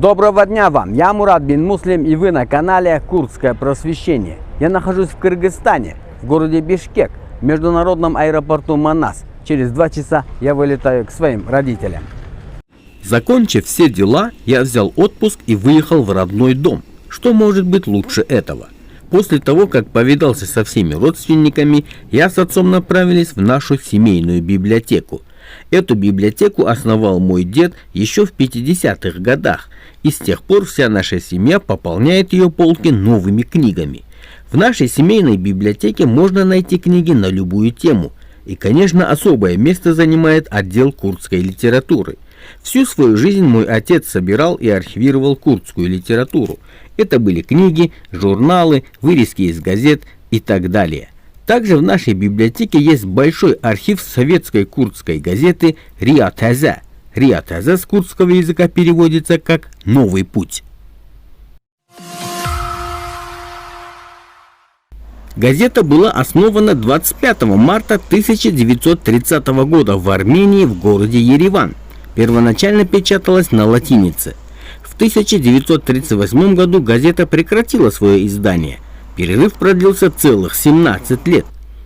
Доброго дня вам, я Мурат бин Муслим, и вы на канале Курдское просвещение. Я нахожусь в Кыргызстане, в городе Бишкек, в международном аэропорту Манас. Через 2 часа я вылетаю к своим родителям. Закончив все дела, я взял отпуск и выехал в родной дом. Что может быть лучше этого? После того, как повидался со всеми родственниками, я с отцом направились в нашу семейную библиотеку. Эту библиотеку основал мой дед еще в 50-х годах, и с тех пор вся наша семья пополняет ее полки новыми книгами. В нашей семейной библиотеке можно найти книги на любую тему, и, конечно, особое место занимает отдел курдской литературы. Всю свою жизнь мой отец собирал и архивировал курдскую литературу. Это были книги, журналы, вырезки из газет и так далее. Также в нашей библиотеке есть большой архив советской курдской газеты «Риа Таза». «Риа Таза» с курдского языка переводится как «Новый путь». Газета была основана 25 марта 1930 года в Армении в городе Ереван. Первоначально печаталась на латинице. В 1938 году газета прекратила свое издание. Перерыв продлился целых 17 лет.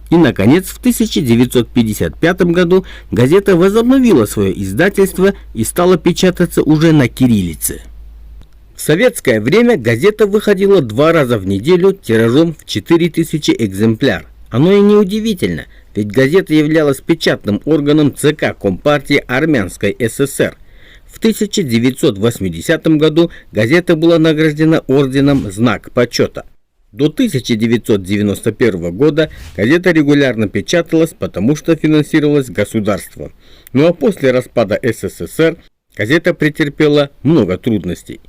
И, наконец, в 1955 году газета возобновила свое издательство и стала печататься уже на кириллице. В советское время газета выходила 2 раза в неделю тиражом в 4000 экземпляр. Оно и неудивительно, ведь газета являлась печатным органом ЦК Компартии Армянской ССР. В 1980 году газета была награждена орденом «Знак почета». До 1991 года газета регулярно печаталась, потому что финансировалась государством. Ну а после распада СССР газета претерпела много трудностей.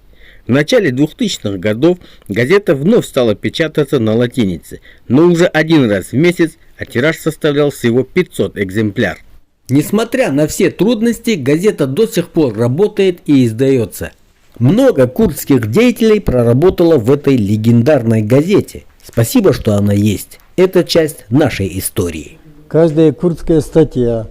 В начале 2000-х годов газета вновь стала печататься на латинице, но уже 1 раз в месяц, а тираж составлял всего 500 экземпляр. Несмотря на все трудности, газета до сих пор работает и издается. Много курдских деятелей проработало в этой легендарной газете. Спасибо, что она есть. Это часть нашей истории. Каждая курдская статья,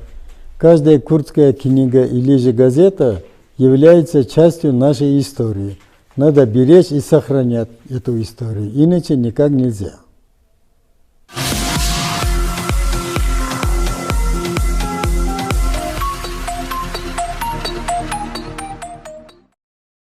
каждая курдская книга или же газета является частью нашей истории. Надо беречь и сохранять эту историю, иначе никак нельзя.